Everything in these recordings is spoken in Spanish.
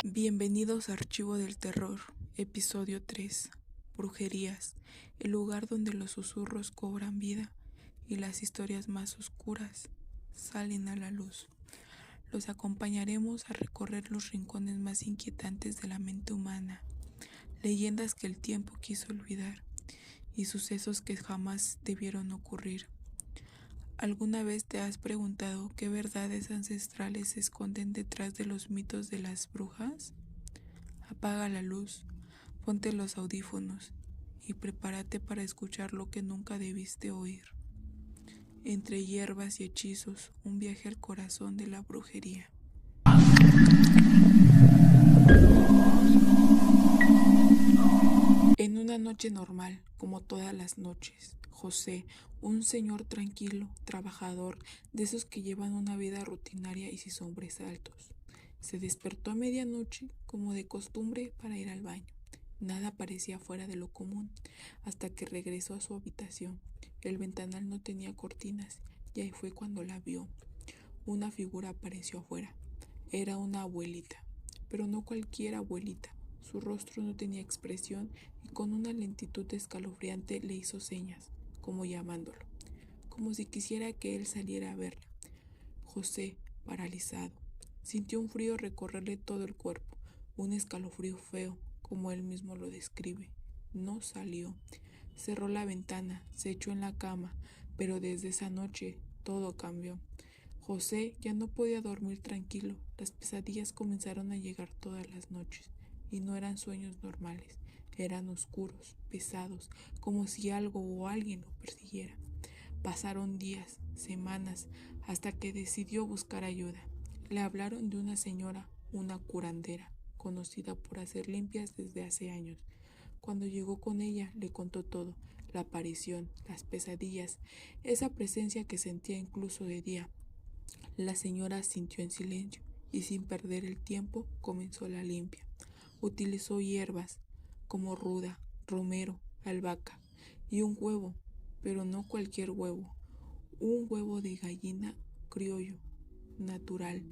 Bienvenidos a Archivo del Terror, episodio 3, Brujerías, el lugar donde los susurros cobran vida y las historias más oscuras salen a la luz. Los acompañaremos a recorrer los rincones más inquietantes de la mente humana, leyendas que el tiempo quiso olvidar y sucesos que jamás debieron ocurrir. ¿Alguna vez te has preguntado qué verdades ancestrales se esconden detrás de los mitos de las brujas? Apaga la luz, ponte los audífonos y prepárate para escuchar lo que nunca debiste oír. Entre hierbas y hechizos, un viaje al corazón de la brujería. En una noche normal, como todas las noches, José, un señor tranquilo, trabajador, de esos que llevan una vida rutinaria y sin sobresaltos, se despertó a medianoche, como de costumbre, para ir al baño. Nada parecía fuera de lo común, hasta que regresó a su habitación. El ventanal no tenía cortinas, y ahí fue cuando la vio. Una figura apareció afuera. Era una abuelita, pero no cualquier abuelita. Su rostro no tenía expresión y con una lentitud escalofriante le hizo señas, como llamándolo, como si quisiera que él saliera a verla. José, paralizado, sintió un frío recorrerle todo el cuerpo, un escalofrío feo, como él mismo lo describe. No salió. Cerró la ventana, se echó en la cama, pero desde esa noche todo cambió. José ya no podía dormir tranquilo. Las pesadillas comenzaron a llegar todas las noches, y no eran sueños normales, eran oscuros, pesados, como si algo o alguien lo persiguiera. Pasaron días, semanas, hasta que decidió buscar ayuda. Le hablaron de una señora, una curandera, conocida por hacer limpias desde hace años. Cuando llegó con ella, le contó todo, la aparición, las pesadillas, esa presencia que sentía incluso de día. La señora sintió en silencio y sin perder el tiempo comenzó la limpia. Utilizó hierbas como ruda, romero, albahaca y un huevo, pero no cualquier huevo, un huevo de gallina criollo, natural,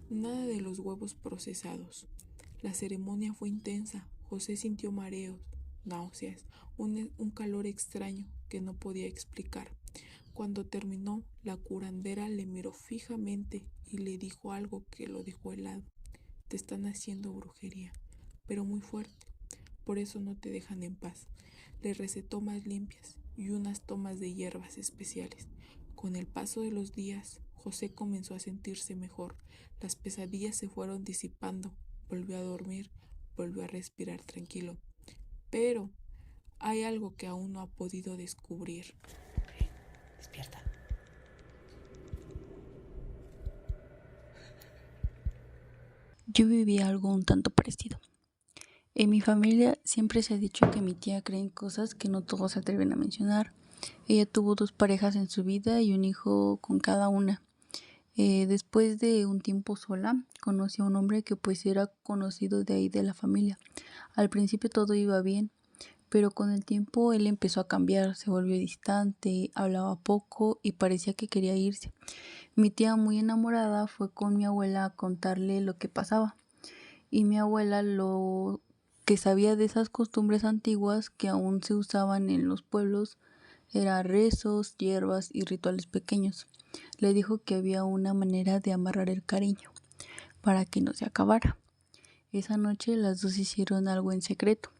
nada de los huevos procesados. La ceremonia fue intensa. José sintió mareos, náuseas, un calor extraño que no podía explicar. Cuando terminó, la curandera le miró fijamente y le dijo algo que lo dejó helado. Te están haciendo brujería, pero muy fuerte, por eso no te dejan en paz. Le recetó más limpias y unas tomas de hierbas especiales. Con el paso de los días, José comenzó a sentirse mejor. Las pesadillas se fueron disipando, volvió a dormir, volvió a respirar tranquilo. Pero hay algo que aún no ha podido descubrir. Despierta. Yo viví algo un tanto parecido. En mi familia siempre se ha dicho que mi tía cree en cosas que no todos se atreven a mencionar. Ella tuvo 2 parejas en su vida y un hijo con cada una. Después de un tiempo sola, conocí a un hombre que pues era conocido de ahí de la familia. Al principio todo iba bien, pero con el tiempo él empezó a cambiar, se volvió distante, hablaba poco y parecía que quería irse. Mi tía, muy enamorada, fue con mi abuela a contarle lo que pasaba. Y mi abuela lo que sabía de esas costumbres antiguas que aún se usaban en los pueblos era rezos, hierbas y rituales pequeños. Le dijo que había una manera de amarrar el cariño para que no se acabara. Esa noche las dos hicieron algo en secreto.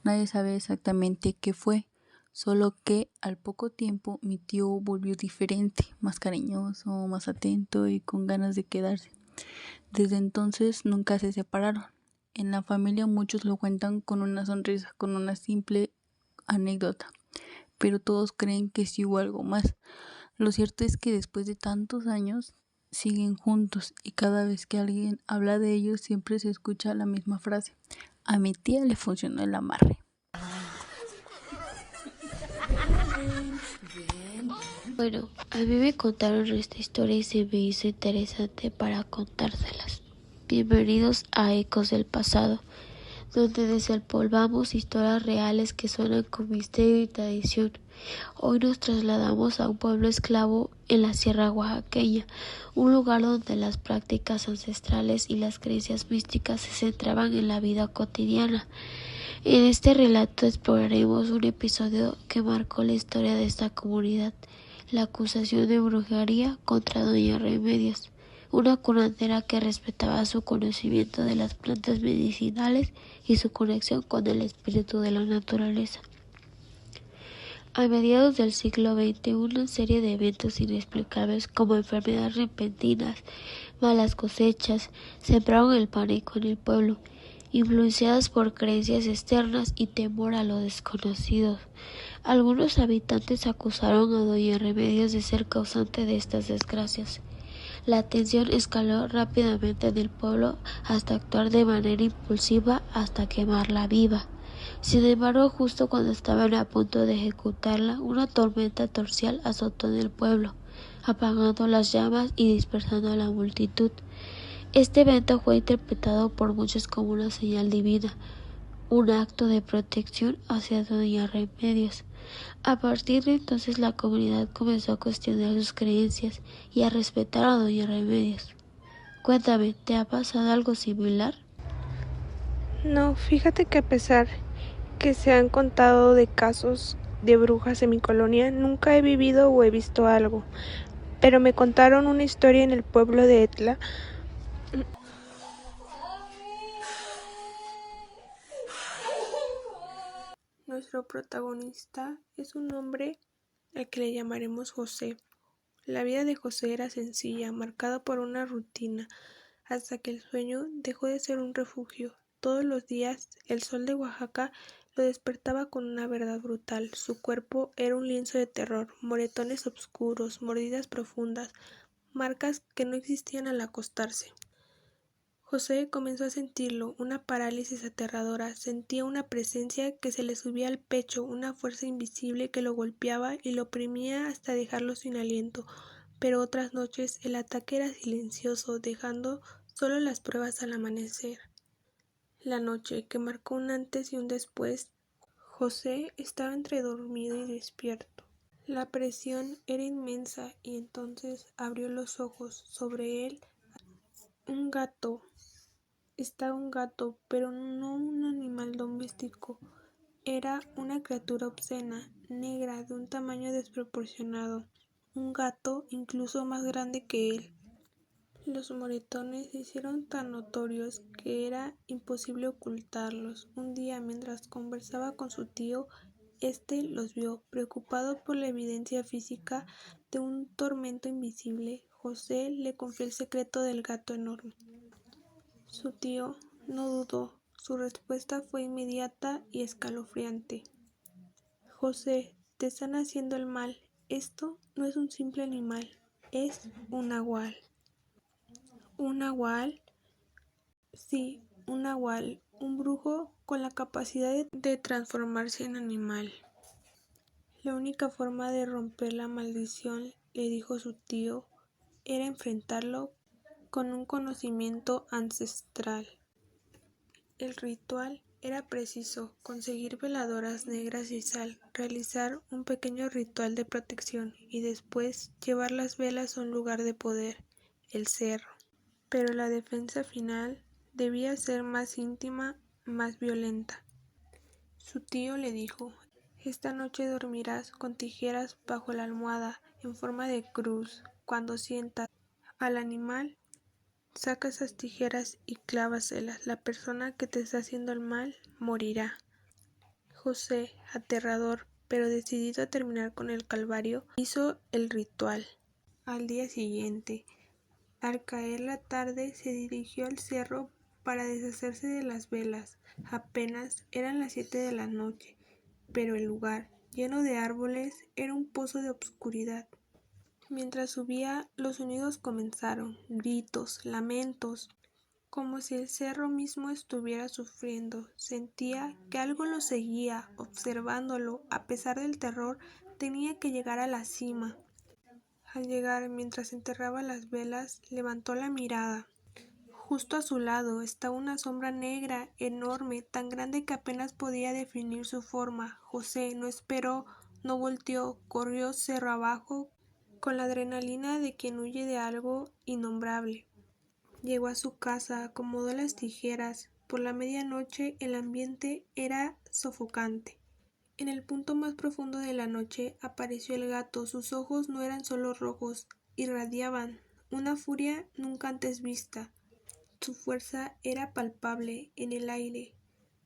Nadie sabe exactamente qué fue, solo que al poco tiempo mi tío volvió diferente, más cariñoso, más atento y con ganas de quedarse. Desde entonces nunca se separaron. En la familia muchos lo cuentan con una sonrisa, con una simple anécdota, pero todos creen que sí hubo algo más. Lo cierto es que después de tantos años siguen juntos y cada vez que alguien habla de ellos siempre se escucha la misma frase: a mi tía le funcionó el amarre. Bueno, a mí me contaron esta historia y se me hizo interesante para contárselas. Bienvenidos a Ecos del Pasado, donde desempolvamos historias reales que suenan con misterio y tradición. Hoy nos trasladamos a un pueblo esclavo en la Sierra Oaxaqueña, un lugar donde las prácticas ancestrales y las creencias místicas se centraban en la vida cotidiana. En este relato exploraremos un episodio que marcó la historia de esta comunidad, la acusación de brujería contra Doña Remedios, una curandera que respetaba su conocimiento de las plantas medicinales y su conexión con el espíritu de la naturaleza. A mediados del siglo XX, una serie de eventos inexplicables como enfermedades repentinas, malas cosechas, sembraron el pánico en el pueblo, influenciadas por creencias externas y temor a lo desconocido. Algunos habitantes acusaron a Doña Remedios de ser causante de estas desgracias. La tensión escaló rápidamente en el pueblo hasta actuar de manera impulsiva hasta quemarla viva. Sin embargo, justo cuando estaban a punto de ejecutarla, una tormenta torrencial azotó en el pueblo, apagando las llamas y dispersando a la multitud. Este evento fue interpretado por muchos como una señal divina, un acto de protección hacia Doña Remedios. A partir de entonces la comunidad comenzó a cuestionar sus creencias y a respetar a Doña Remedios. Cuéntame, ¿te ha pasado algo similar? No, fíjate que a pesar que se han contado de casos de brujas en mi colonia, nunca he vivido o he visto algo, pero me contaron una historia en el pueblo de Etla. Nuestro protagonista es un hombre al que le llamaremos José. La vida de José era sencilla, marcada por una rutina, hasta que el sueño dejó de ser un refugio. Todos los días, el sol de Oaxaca lo despertaba con una verdad brutal. Su cuerpo era un lienzo de terror, moretones oscuros, mordidas profundas, marcas que no existían al acostarse. José comenzó a sentirlo, una parálisis aterradora, sentía una presencia que se le subía al pecho, una fuerza invisible que lo golpeaba y lo oprimía hasta dejarlo sin aliento, pero otras noches el ataque era silencioso, dejando solo las pruebas al amanecer. La noche, que marcó un antes y un después, José estaba entre dormido y despierto. La presión era inmensa y entonces abrió los ojos. Sobre él un gato. Estaba un gato, pero no un animal doméstico. Era una criatura obscena, negra, de un tamaño desproporcionado. Un gato incluso más grande que él. Los moretones se hicieron tan notorios que era imposible ocultarlos. Un día, mientras conversaba con su tío, este los vio. Preocupado por la evidencia física de un tormento invisible, José le confió el secreto del gato enorme. Su tío no dudó. Su respuesta fue inmediata y escalofriante. José, te están haciendo el mal. Esto no es un simple animal, es un nahual. ¿Un nahual? Sí, un nahual, un brujo con la capacidad de transformarse en animal. La única forma de romper la maldición, le dijo su tío, era enfrentarlo con un conocimiento ancestral. El ritual era preciso: conseguir veladoras negras y sal, realizar un pequeño ritual de protección y después llevar las velas a un lugar de poder, el cerro. Pero la defensa final debía ser más íntima, más violenta. Su tío le dijo: esta noche dormirás con tijeras bajo la almohada en forma de cruz. Cuando sientas al animal, saca esas tijeras y clávaselas. La persona que te está haciendo el mal morirá. José, aterrador, pero decidido a terminar con el calvario, hizo el ritual. Al día siguiente, al caer la tarde, se dirigió al cerro para deshacerse de las velas. Apenas eran las 7 de la noche, pero el lugar, lleno de árboles, era un pozo de obscuridad. Mientras subía, los sonidos comenzaron, gritos, lamentos, como si el cerro mismo estuviera sufriendo. Sentía que algo lo seguía, observándolo. A pesar del terror, tenía que llegar a la cima. Al llegar, mientras enterraba las velas, levantó la mirada. Justo a su lado estaba una sombra negra, enorme, tan grande que apenas podía definir su forma. José no esperó, no volteó, corrió cerro abajo con la adrenalina de quien huye de algo innombrable. Llegó a su casa, acomodó las tijeras. Por la medianoche el ambiente era sofocante. En el punto más profundo de la noche apareció el gato. Sus ojos no eran solo rojos, irradiaban una furia nunca antes vista. Su fuerza era palpable en el aire.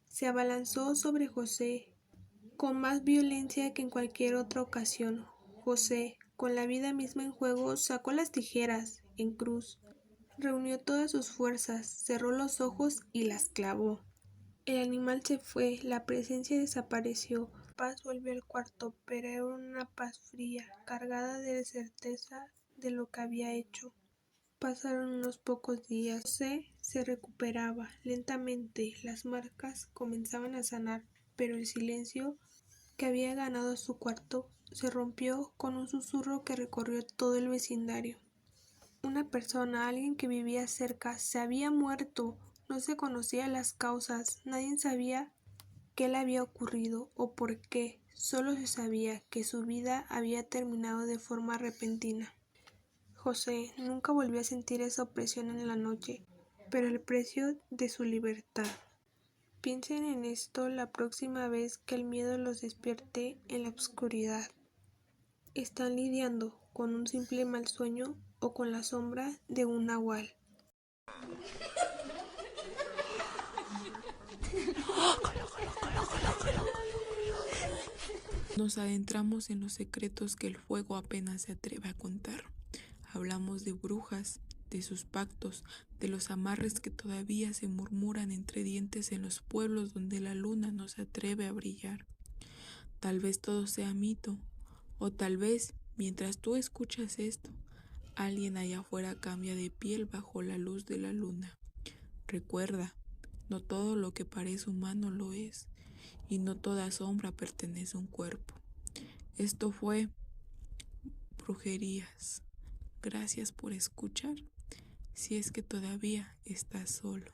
Se abalanzó sobre José con más violencia que en cualquier otra ocasión. José, con la vida misma en juego, sacó las tijeras en cruz. Reunió todas sus fuerzas, cerró los ojos y las clavó. El animal se fue, la presencia desapareció. La paz volvió al cuarto, pero era una paz fría, cargada de certeza de lo que había hecho. Pasaron unos pocos días. José se recuperaba lentamente. Las marcas comenzaban a sanar, pero el silencio que había ganado su cuarto se rompió con un susurro que recorrió todo el vecindario. Una persona, alguien que vivía cerca, se había muerto. No se conocían las causas. Nadie sabía qué le había ocurrido o por qué. Solo se sabía que su vida había terminado de forma repentina. José nunca volvió a sentir esa opresión en la noche, pero el precio de su libertad. Piensen en esto la próxima vez que el miedo los despierte en la oscuridad. ¿Están lidiando con un simple mal sueño o con la sombra de un nahual? Nos adentramos en los secretos que el fuego apenas se atreve a contar. Hablamos de brujas, de sus pactos, de los amarres que todavía se murmuran entre dientes en los pueblos donde la luna no se atreve a brillar. Tal vez todo sea mito, o tal vez, mientras tú escuchas esto, alguien allá afuera cambia de piel bajo la luz de la luna. Recuerda, no todo lo que parece humano lo es, y no toda sombra pertenece a un cuerpo. Esto fue Brujerías. Gracias por escuchar, si es que todavía estás solo.